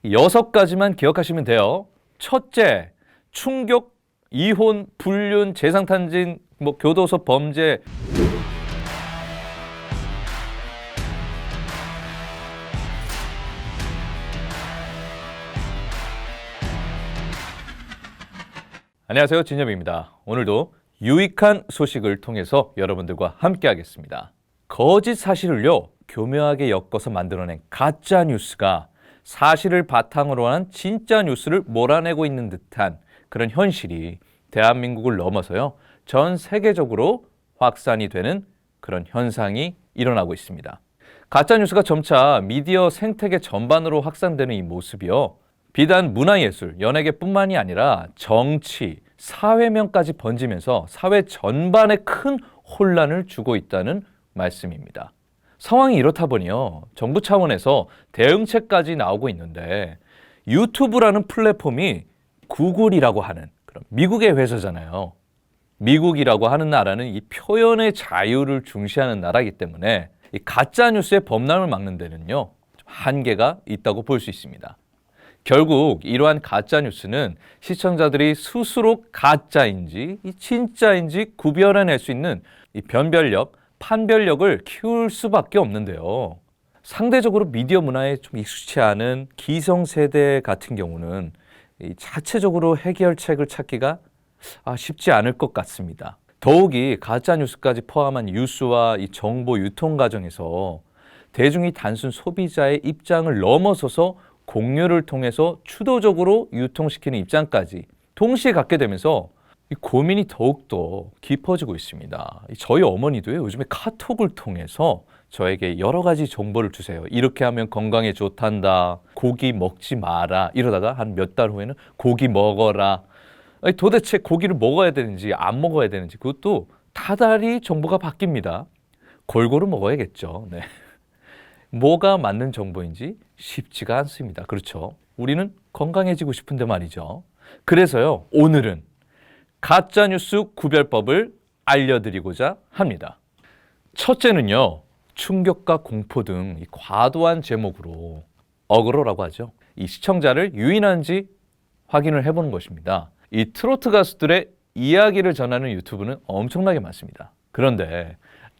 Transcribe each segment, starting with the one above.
6가지만 기억하시면 돼요. 첫째, 충격, 이혼, 불륜, 재산탕진, 교도소 범죄. 안녕하세요, 진엽입니다. 오늘도 유익한 소식을 통해서 여러분들과 함께 하겠습니다. 거짓 사실을요, 교묘하게 엮어서 만들어낸 가짜 뉴스가 사실을 바탕으로 한 진짜 뉴스를 몰아내고 있는 듯한 그런 현실이 대한민국을 넘어서요, 전 세계적으로 확산이 되는 그런 현상이 일어나고 있습니다. 가짜 뉴스가 점차 미디어 생태계 전반으로 확산되는 이 모습이요, 비단 문화예술, 연예계뿐만이 아니라 정치, 사회면까지 번지면서 사회 전반에 큰 혼란을 주고 있다는 말씀입니다. 상황이 이렇다 보니요, 정부 차원에서 대응책까지 나오고 있는데, 유튜브라는 플랫폼이 구글이라고 하는 그런 미국의 회사잖아요. 미국이라고 하는 나라는 이 표현의 자유를 중시하는 나라이기 때문에 이 가짜 뉴스의 범람을 막는 데는요, 한계가 있다고 볼 수 있습니다. 결국 이러한 가짜 뉴스는 시청자들이 스스로 가짜인지 진짜인지 구별해낼 수 있는 이 변별력, 판별력을 키울 수밖에 없는데요. 상대적으로 미디어 문화에 좀 익숙치 않은 기성세대 같은 경우는 이 자체적으로 해결책을 찾기가 쉽지 않을 것 같습니다. 더욱이 가짜 뉴스까지 포함한 뉴스와 이 정보 유통 과정에서 대중이 단순 소비자의 입장을 넘어서서 공유를 통해서 주도적으로 유통시키는 입장까지 동시에 갖게 되면서 이 고민이 더욱더 깊어지고 있습니다. 저희 어머니도요, 요즘에 카톡을 통해서 저에게 여러 가지 정보를 주세요. 이렇게 하면 건강에 좋단다. 고기 먹지 마라. 이러다가 한 몇 달 후에는 고기 먹어라. 아니, 도대체 고기를 먹어야 되는지 안 먹어야 되는지 그것도 다달이 정보가 바뀝니다. 골고루 먹어야겠죠. 네. 뭐가 맞는 정보인지 쉽지가 않습니다. 그렇죠? 우리는 건강해지고 싶은데 말이죠. 그래서요, 오늘은 가짜뉴스 구별법을 알려드리고자 합니다. 첫째는요, 충격과 공포 등 이 과도한 제목으로 어그로라고 하죠. 이 시청자를 유인하는지 확인을 해보는 것입니다. 이 트로트 가수들의 이야기를 전하는 유튜브는 엄청나게 많습니다. 그런데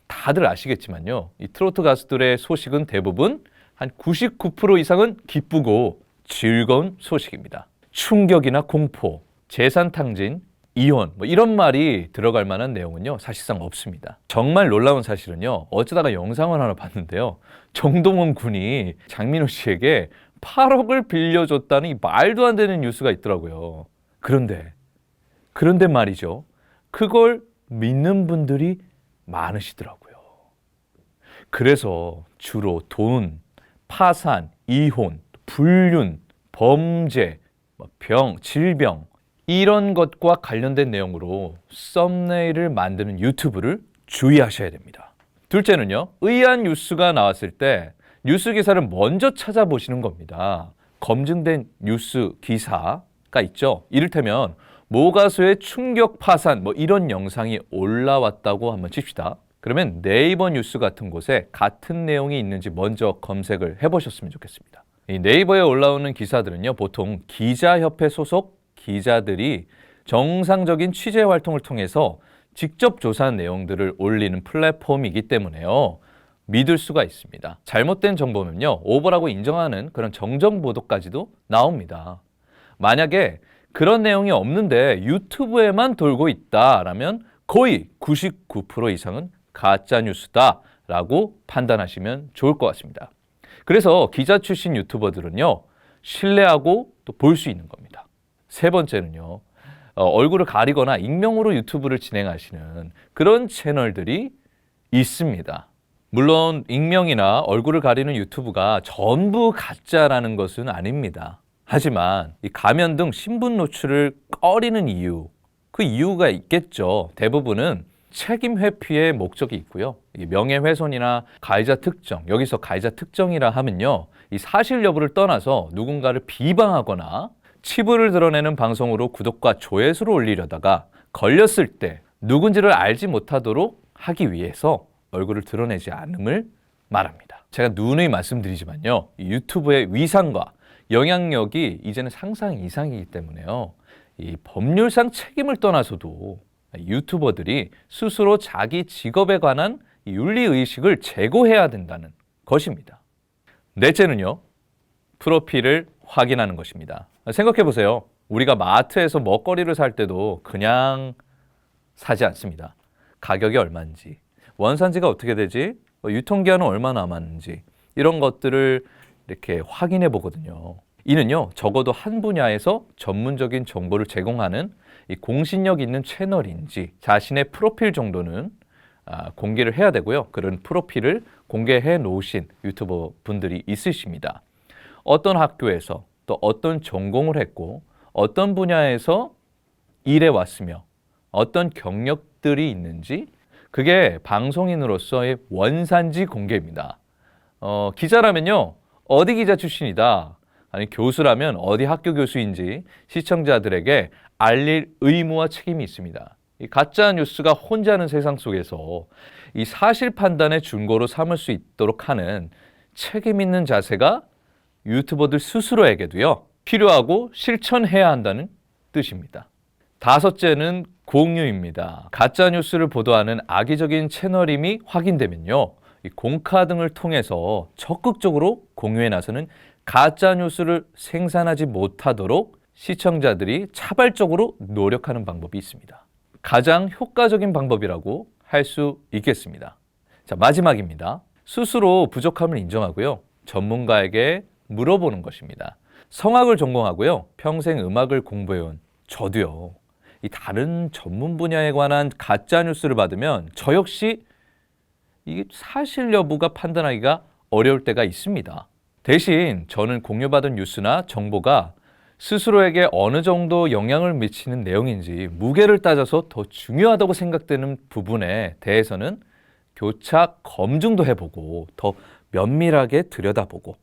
다들 아시겠지만요, 이 트로트 가수들의 소식은 대부분 한 99% 이상은 기쁘고 즐거운 소식입니다. 충격이나 공포, 재산탕진, 이혼 이런 말이 들어갈 만한 내용은요, 사실상 없습니다. 정말 놀라운 사실은요, 어쩌다가 영상을 하나 봤는데요, 정동원 군이 장민호 씨에게 8억을 빌려줬다는 이 말도 안 되는 뉴스가 있더라고요. 그런데 말이죠, 그걸 믿는 분들이 많으시더라고요. 그래서 주로 돈, 파산, 이혼, 불륜, 범죄, 병, 질병 이런 것과 관련된 내용으로 썸네일을 만드는 유튜브를 주의하셔야 됩니다. 둘째는요, 의아한 뉴스가 나왔을 때 뉴스 기사를 먼저 찾아보시는 겁니다. 검증된 뉴스 기사가 있죠. 이를테면 모 가수의 충격 파산 이런 영상이 올라왔다고 한번 칩시다. 그러면 네이버 뉴스 같은 곳에 같은 내용이 있는지 먼저 검색을 해보셨으면 좋겠습니다. 이 네이버에 올라오는 기사들은요, 보통 기자협회 소속 기자들이 정상적인 취재 활동을 통해서 직접 조사한 내용들을 올리는 플랫폼이기 때문에요, 믿을 수가 있습니다. 잘못된 정보면요, 오버라고 인정하는 그런 정정 보도까지도 나옵니다. 만약에 그런 내용이 없는데 유튜브에만 돌고 있다라면 거의 99% 이상은 가짜 뉴스다라고 판단하시면 좋을 것 같습니다. 그래서 기자 출신 유튜버들은요, 신뢰하고 또 볼 수 있는 겁니다. 세 번째는요, 얼굴을 가리거나 익명으로 유튜브를 진행하시는 그런 채널들이 있습니다. 물론 익명이나 얼굴을 가리는 유튜브가 전부 가짜라는 것은 아닙니다. 하지만 이 가면 등 신분 노출을 꺼리는 이유, 그 이유가 있겠죠. 대부분은 책임 회피의 목적이 있고요. 명예훼손이나 가해자 특정, 여기서 가해자 특정이라 하면요, 이 사실 여부를 떠나서 누군가를 비방하거나 치부를 드러내는 방송으로 구독과 조회수를 올리려다가 걸렸을 때 누군지를 알지 못하도록 하기 위해서 얼굴을 드러내지 않음을 말합니다. 제가 누누이 말씀드리지만요, 이 유튜브의 위상과 영향력이 이제는 상상 이상이기 때문에요. 이 법률상 책임을 떠나서도 유튜버들이 스스로 자기 직업에 관한 윤리의식을 제고해야 된다는 것입니다. 넷째는요, 프로필을 확인하는 것입니다. 생각해 보세요. 우리가 마트에서 먹거리를 살 때도 그냥 사지 않습니다. 가격이 얼마인지, 원산지가 어떻게 되지, 유통기한은 얼마나 남았는지 이런 것들을 이렇게 확인해 보거든요. 이는요, 적어도 한 분야에서 전문적인 정보를 제공하는 이 공신력 있는 채널인지 자신의 프로필 정도는 공개를 해야 되고요. 그런 프로필을 공개해 놓으신 유튜버 분들이 있으십니다. 어떤 학교에서 또 어떤 전공을 했고 어떤 분야에서 일해 왔으며 어떤 경력들이 있는지 그게 방송인으로서의 원산지 공개입니다. 기자라면요, 어디 기자 출신이다, 아니 교수라면 어디 학교 교수인지 시청자들에게 알릴 의무와 책임이 있습니다. 이 가짜 뉴스가 혼자는 세상 속에서 이 사실 판단의 준거로 삼을 수 있도록 하는 책임 있는 자세가 유튜버들 스스로에게도요, 필요하고 실천해야 한다는 뜻입니다. 다섯째는 공유입니다. 가짜 뉴스를 보도하는 악의적인 채널임이 확인되면요, 이 공카 등을 통해서 적극적으로 공유에 나서는 가짜 뉴스를 생산하지 못하도록 시청자들이 차발적으로 노력하는 방법이 있습니다. 가장 효과적인 방법이라고 할 수 있겠습니다. 자, 마지막입니다. 스스로 부족함을 인정하고요, 전문가에게 물어보는 것입니다. 성악을 전공하고요, 평생 음악을 공부해온 저도요, 이 다른 전문 분야에 관한 가짜 뉴스를 받으면 저 역시 이게 사실 여부가 판단하기가 어려울 때가 있습니다. 대신 저는 공유받은 뉴스나 정보가 스스로에게 어느 정도 영향을 미치는 내용인지 무게를 따져서 더 중요하다고 생각되는 부분에 대해서는 교차 검증도 해보고 더 면밀하게 들여다보고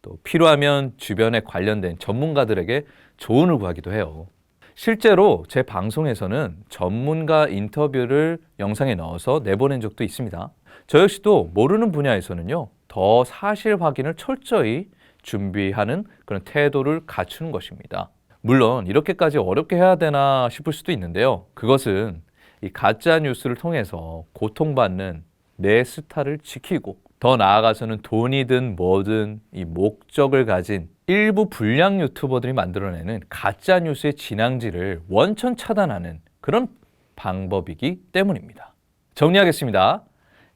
또 필요하면 주변에 관련된 전문가들에게 조언을 구하기도 해요. 실제로 제 방송에서는 전문가 인터뷰를 영상에 넣어서 내보낸 적도 있습니다. 저 역시도 모르는 분야에서는요, 더 사실 확인을 철저히 준비하는 그런 태도를 갖추는 것입니다. 물론 이렇게까지 어렵게 해야 되나 싶을 수도 있는데요. 그것은 이 가짜 뉴스를 통해서 고통받는 내 스타를 지키고 더 나아가서는 돈이든 뭐든 이 목적을 가진 일부 불량 유튜버들이 만들어내는 가짜 뉴스의 진앙지를 원천 차단하는 그런 방법이기 때문입니다. 정리하겠습니다.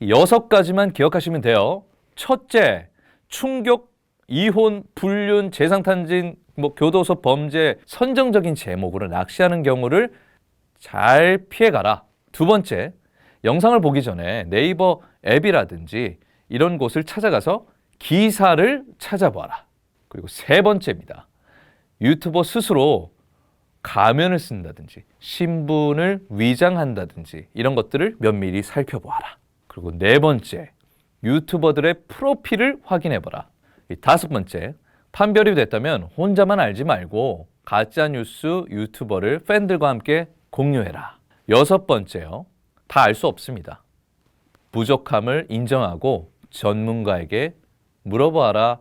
6가지만 기억하시면 돼요. 첫째, 충격, 이혼, 불륜, 재산탕진, 교도소 범죄, 선정적인 제목으로 낚시하는 경우를 잘 피해가라. 두 번째, 영상을 보기 전에 네이버 앱이라든지 이런 곳을 찾아가서 기사를 찾아봐라. 그리고 세 번째입니다. 유튜버 스스로 가면을 쓴다든지 신분을 위장한다든지 이런 것들을 면밀히 살펴보아라. 그리고 네 번째, 유튜버들의 프로필을 확인해봐라. 다섯 번째, 판별이 됐다면 혼자만 알지 말고 가짜뉴스 유튜버를 팬들과 함께 공유해라. 여섯 번째요, 다 알 수 없습니다. 부족함을 인정하고 전문가에게 물어봐라.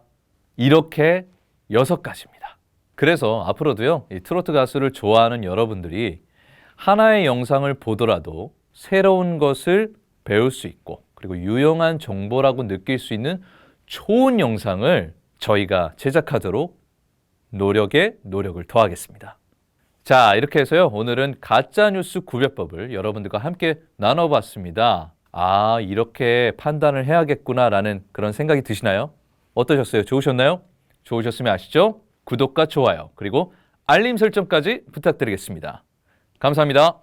이렇게 6가지입니다. 그래서 앞으로도요, 이 트로트 가수를 좋아하는 여러분들이 하나의 영상을 보더라도 새로운 것을 배울 수 있고 그리고 유용한 정보라고 느낄 수 있는 좋은 영상을 저희가 제작하도록 노력을 더하겠습니다. 자, 이렇게 해서요, 오늘은 가짜뉴스 구별법을 여러분들과 함께 나눠봤습니다. 아, 이렇게 판단을 해야겠구나라는 그런 생각이 드시나요? 어떠셨어요? 좋으셨나요? 좋으셨으면 아시죠? 구독과 좋아요 그리고 알림 설정까지 부탁드리겠습니다. 감사합니다.